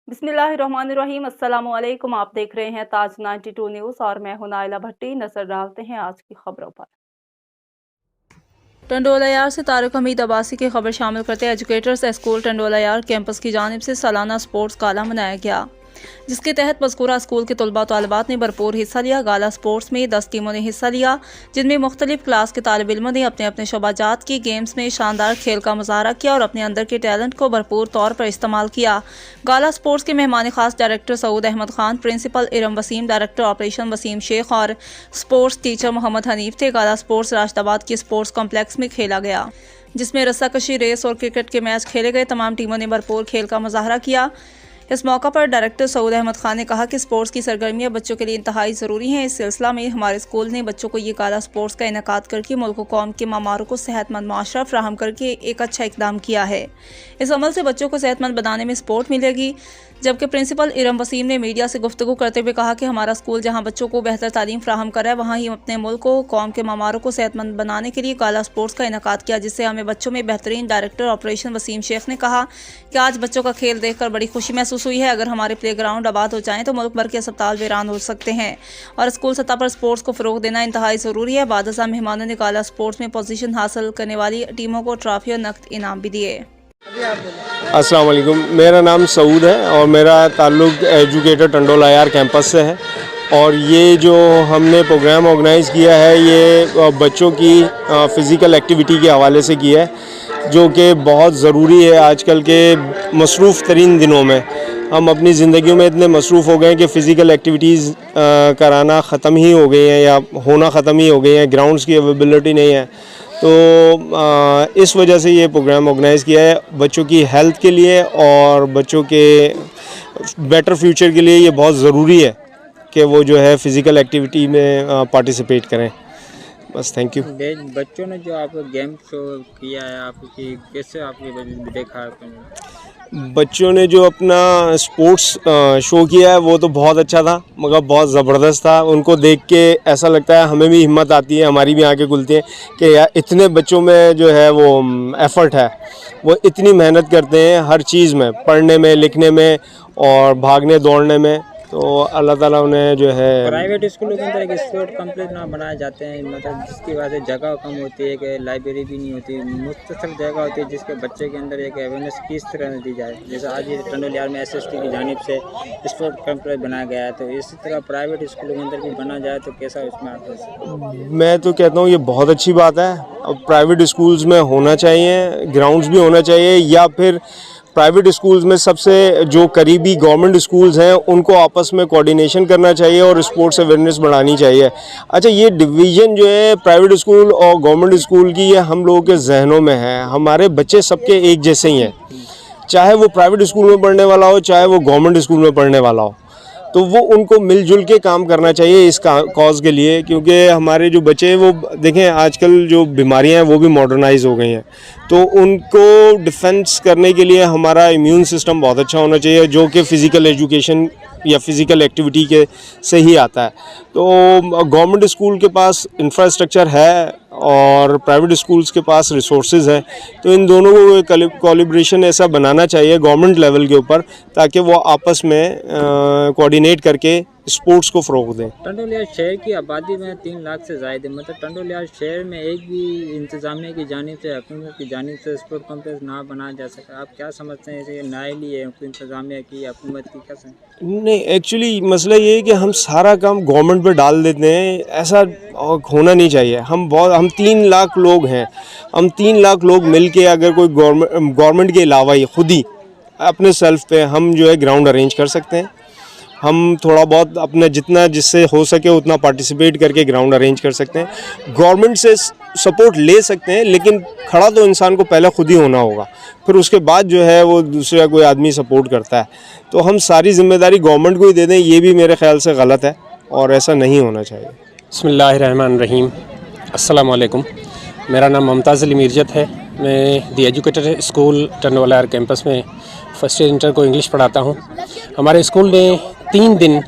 बिस्मिल्लाहिर्रहमानिर्रहीम। अस्सलामुअलैकुम। आप देख रहे हैं ताज 92 न्यूज़ और मैं हूं नाइला भट्टी। नजर डालते हैं आज की खबरों पर। टंडोलायार से तारिक हमीद अब्बासी की खबर शामिल करते एजुकेटर्स स्कूल टंडोलायार कैंपस की जानिब से सालाना स्पोर्ट्स गाला मनाया गया, जिसके तहत मज़कूरा स्कूल के तलबा तालिबात ने भरपूर हिस्सा लिया। गाला स्पोर्ट्स में 10 टीमों ने हिस्सा लिया, जिनमें मुख्तलिफ क्लास के तालिब इल्मों ने अपने अपने शोबाजात की गेम्स में शानदार खेल का मुजाहरा किया और अपने अंदर के टैलेंट को भरपूर तौर पर इस्तेमाल किया। गाला स्पोर्ट्स के मेहमान खास director Saud Ahmed Khan, principal Iram Wasim, director operation Wasim Shaikh और स्पोर्ट्स टीचर मोहम्मद हनीफ थे। गाला स्पोर्ट्स राशिदाबाद के स्पोर्ट्स कॉम्प्लेक्स में खेला गया, जिसमें रस्साकशी, रेस और क्रिकेट के मैच खेले गए। तमाम टीमों ने भरपूर खेल का मुजाहरा किया। इस मौका पर डायरेक्टर सऊद अहमद खान ने कहा कि स्पोर्ट्स की सरगर्मियां बच्चों के लिए इंतहाई ज़रूरी हैं। इस सिलसिला में हमारे स्कूल ने बच्चों को ये गाला स्पोर्ट्स का इनेकाद करके मुल्क व कौम के मामारों को सेहतमंद माशरा फराहम करके एक अच्छा इकदाम किया है। इस अमल से बच्चों को सेहतमंद बनाने में सपोर्ट मिलेगी। जबकि प्रिंसिपल इरम वसीम ने मीडिया से गुफ्तगू करते हुए कहा कि हमारा स्कूल जहां बच्चों को बेहतर तालीम फराहम कर रहा है, वहीं हम अपने मुल्क को, कौम के मामारों को सेहतमंद बनाने के लिए गाला स्पोर्ट्स का इनेकाद किया, जिससे हमें बच्चों में बेहतरीन। डायरेक्टर ऑपरेशन वसीम शेख ने कहा कि आज बच्चों का खेल देखकर बड़ी खुशी महसूस हुई है। अगर हमारे प्ले ग्राउंड आबाद हो जाएं तो मुल्क भर के अस्पताल वीरान हो सकते हैं और स्कूल सतह पर स्पोर्ट्स को फ़रोग देना इंतहाई ज़रूरी है। बाद मेहमानों ने गाला स्पोर्ट्स में पोजीशन हासिल करने वाली टीमों को ट्रॉफी और नकद इनाम भी दिए। अस्सलाम वालेकुम, मेरा नाम सऊद है और मेरा ताल्लुक़ एजुकेटर टंडोलायार कैंपस से है। और ये जो हमने प्रोग्राम ऑर्गेनाइज़ किया है, ये बच्चों की फ़िज़िकल एक्टिविटी के हवाले से किया है, जो कि बहुत ज़रूरी है। आजकल के मसरूफ़ तरीन दिनों में हम अपनी ज़िंदगियों में इतने मसरूफ़ हो गए हैं कि फ़िज़िकल एक्टिविटीज़ कराना ख़त्म ही हो गई हैं या होना ख़त्म ही हो गई हैं। ग्राउंड्स की अवेलेबिलिटी नहीं है, तो इस वजह से ये प्रोग्राम ऑर्गेनाइज़ किया है बच्चों की हेल्थ के लिए और बच्चों के बेटर फ्यूचर के लिए। ये बहुत ज़रूरी है कि वो जो है फ़िज़िकल एक्टिविटी में पार्टिसिपेट करें। बस, थैंक यू। बच्चों ने जो आपको गेम शो किया है, आपकी कैसे आपने देखा? बच्चों ने जो अपना स्पोर्ट्स शो किया है वो तो बहुत अच्छा था, मगर बहुत ज़बरदस्त था। उनको देख के ऐसा लगता है, हमें भी हिम्मत आती है, हमारी भी आंखें खुलती हैं कि यार इतने बच्चों में जो है वो एफ़र्ट है, वो इतनी मेहनत करते हैं हर चीज़ में, पढ़ने में, लिखने में और भागने दौड़ने में। तो अल्लाह ताला उन्हें जो है। प्राइवेट स्कूलों के अंदर एक स्पोर्ट कॉम्प्लेक्स ना बनाए जाते हैं, मतलब जिसकी वजह से जगह कम होती है, कि लाइब्रेरी भी नहीं होती, मुख्तसर जगह होती है, जिसके बच्चे के अंदर एक अवेयरनेस किस तरह दी जाए। जैसे आज ये टंडोलायार में SST की जानिब से स्पोर्ट कॉम्प्लेक्स बनाया गया है, तो इसी तरह प्राइवेट स्कूलों के अंदर भी बना जाए तो कैसा उसमें आप? मैं तो कहता हूँ ये बहुत अच्छी बात है। अब प्राइवेट स्कूल्स में होना चाहिए, ग्राउंड्स भी होना चाहिए, या फिर प्राइवेट स्कूल्स में सबसे जो करीबी गवर्नमेंट स्कूल्स हैं उनको आपस में कोऑर्डिनेशन करना चाहिए और स्पोर्ट्स अवेयरनेस बढ़ानी चाहिए। अच्छा, ये डिवीज़न जो है प्राइवेट स्कूल और गवर्नमेंट स्कूल की, ये हम लोगों के जहनों में है। हमारे बच्चे सबके एक जैसे ही हैं, चाहे वो प्राइवेट स्कूल में पढ़ने वाला हो, चाहे वो गवर्नमेंट स्कूल में पढ़ने वाला हो। तो वो उनको मिलजुल के काम करना चाहिए इस कॉज के लिए, क्योंकि हमारे जो बच्चे हैं वो देखें, आजकल जो बीमारियां हैं वो भी मॉडर्नाइज हो गई हैं, तो उनको डिफेंस करने के लिए हमारा इम्यून सिस्टम बहुत अच्छा होना चाहिए, जो कि फ़िज़िकल एजुकेशन या फ़िज़िकल एक्टिविटी के से ही आता है। तो गवर्नमेंट स्कूल के पास इंफ्रास्ट्रक्चर है और प्राइवेट स्कूल्स के पास रिसोर्सेज हैं, तो इन दोनों को कोलिब्रेशन ऐसा बनाना चाहिए गवर्नमेंट लेवल के ऊपर, ताकि वो आपस में कोऑर्डिनेट करके स्पोर्ट्स को फ़रोग़ दें। टंडोलायार शहर की आबादी में 3 लाख से ज़्यादा है, मतलब टंडोलायार शहर में एक भी इंतज़ामिया की जानिब से, हुकूमत की जानिब से स्पोर्ट कॉम्प्लेक्स ना बनाया जा सका। आप क्या समझते हैं, ये नाअहली है इंतज़ामिया की, हुकूमत की? क्या समझ? नहीं, एक्चुअली मसला ये है कि हम सारा काम गवर्नमेंट पे डाल देते हैं, ऐसा होना नहीं चाहिए। हम 3 लाख लोग हैं, हम 3 लाख लोग मिल के अगर कोई गवर्नमेंट के अलावा ही खुद ही अपने सेल्फ पे हम जो है ग्राउंड अरेंज कर सकते हैं। हम थोड़ा बहुत अपना जितना जिससे हो सके उतना पार्टिसिपेट करके ग्राउंड अरेंज कर सकते हैं। गवर्नमेंट से सपोर्ट ले सकते हैं, लेकिन खड़ा तो इंसान को पहले खुद ही होना होगा, फिर उसके बाद जो है वो दूसरा कोई आदमी सपोर्ट करता है। तो हम सारी जिम्मेदारी गवर्नमेंट को ही दे दें, ये भी मेरे ख्याल से गलत है और ऐसा नहीं होना चाहिए। बिस्मिल्लाहिर्रहमानिर्रहीम। अस्सलाम वालेकुम। मेरा नाम मुमताज़ अली मिर्जत है। मैं दी एजुकेटर स्कूल टंडोलायार कैंपस में फर्स्ट ईयर इंटर को इंग्लिश पढ़ाता हूँ। हमारे स्कूल ने 3 दिन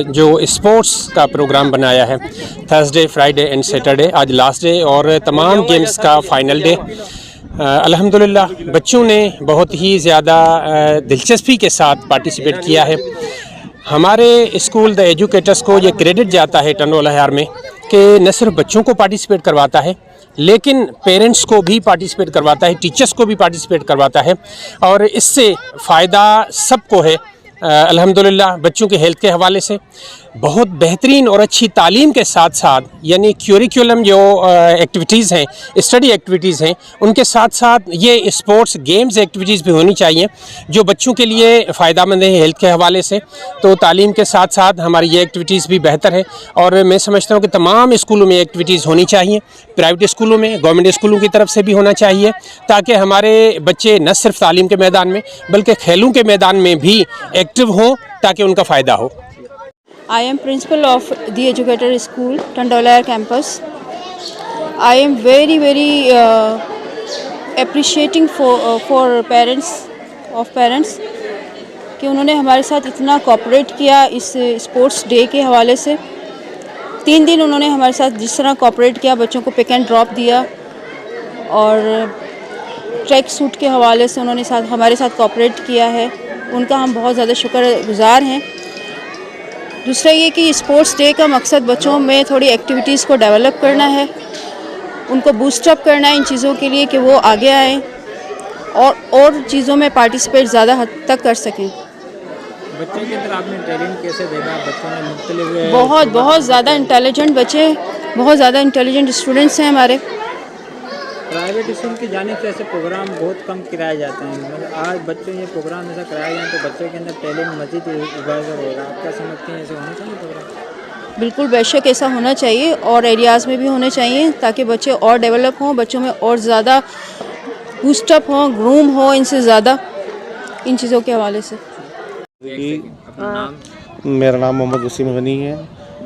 जो स्पोर्ट्स का प्रोग्राम बनाया है, थर्सडे, फ्राइडे एंड सैटरडे। आज लास्ट डे और तमाम गेम्स का फाइनल डे। अल्हम्दुलिल्लाह बच्चों ने बहुत ही ज़्यादा दिलचस्पी के साथ पार्टिसिपेट किया है। हमारे स्कूल द एजुकेटर्स को ये क्रेडिट जाता है टंडोला यार में कि न सिर्फ बच्चों को पार्टिसिपेट करवाता है लेकिन पेरेंट्स को भी पार्टिसिपेट करवाता है, टीचर्स को भी पार्टिसिपेट करवाता है और इससे फ़ायदा सबको है। अल्हम्दुलिल्लाह बच्चों के हेल्थ के हवाले से बहुत बेहतरीन और अच्छी तालीम के साथ साथ यानी क्यूरिकुलम जो एक्टिविटीज़ हैं, स्टडी एक्टिविटीज़ हैं, उनके साथ साथ ये स्पोर्ट्स गेम्स एक्टिविटीज़ भी होनी चाहिए जो बच्चों के लिए फ़ायदेमंद है हेल्थ के हवाले से। तो तालीम के साथ साथ हमारी ये एक्टिविटीज़ भी बेहतर है और मैं समझता हूँ कि तमाम स्कूलों में एक्टिविटीज़ होनी चाहिए, प्राइवेट स्कूलों में, गवर्नमेंट स्कूलों की तरफ से भी होना चाहिए ताकि हमारे बच्चे न सिर्फ तालीम के मैदान में बल्कि खेलों के मैदान में भी एक्टिव हों ताकि उनका फ़ायदा हो। I am principal of the Educator School, Tandola campus. I am very appreciating for parents कि उन्होंने हमारे साथ इतना कोऑपरेट किया इस स्पोर्ट्स डे के हवाले से। 3 दिन उन्होंने हमारे साथ जिस तरह कोऑपरेट किया, बच्चों को पिक एंड ड्रॉप दिया और ट्रैक सूट के हवाले से उन्होंने हमारे साथ कोऑपरेट किया है, उनका हम बहुत ज़्यादा शुक्रगुज़ार हैं। दूसरा ये कि स्पोर्ट्स डे का मकसद बच्चों में थोड़ी एक्टिविटीज़ को डेवलप करना है, उनको बूस्टअप करना है इन चीज़ों के लिए कि वो आगे आएँ और चीज़ों में पार्टिसिपेट ज़्यादा हद तक कर सकें। बच्चों के अंदर आपने टैलेंट कैसे देखा? बच्चों में मुख्तलिफ बहुत ज़्यादा इंटेलिजेंट बच्चे, बहुत ज़्यादा इंटेलिजेंट स्टूडेंट्स हैं हमारे। प्राइवेट स्कूल की जानिब से ऐसे प्रोग्राम बहुत कम कराए जाते हैं, मतलब आज बच्चों ये प्रोग्राम ऐसा कराया जाए तो बच्चों के अंदर टैलेंट मज़ीद उजागर होगा। आप क्या समझते हैं, ऐसे होना चाहिए प्रोग्राम? बिल्कुल बेशक ऐसा होना चाहिए और एरियाज़ में भी होने चाहिए ताकि बच्चे और डेवलप हों, बच्चों में और ज़्यादा बूस्टअप हों, ग्रूम हो इनसे ज़्यादा इन चीज़ों के हवाले से। मेरा नाम मोहम्मद वसीम गनी है,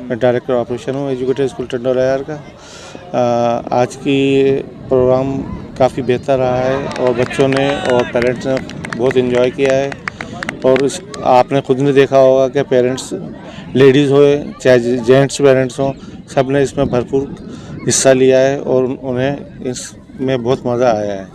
मैं डायरेक्टर ऑपरेशन हूँ एजुकेटर स्कूल टंडोला यार का। आज की प्रोग्राम काफ़ी बेहतर रहा है और बच्चों ने और पेरेंट्स ने बहुत इन्जॉय किया है और आपने खुद ने देखा होगा कि पेरेंट्स लेडीज़ हो चाहे जेंट्स पेरेंट्स हों, सब ने इसमें भरपूर हिस्सा लिया है और उन्हें इसमें बहुत मज़ा आया है।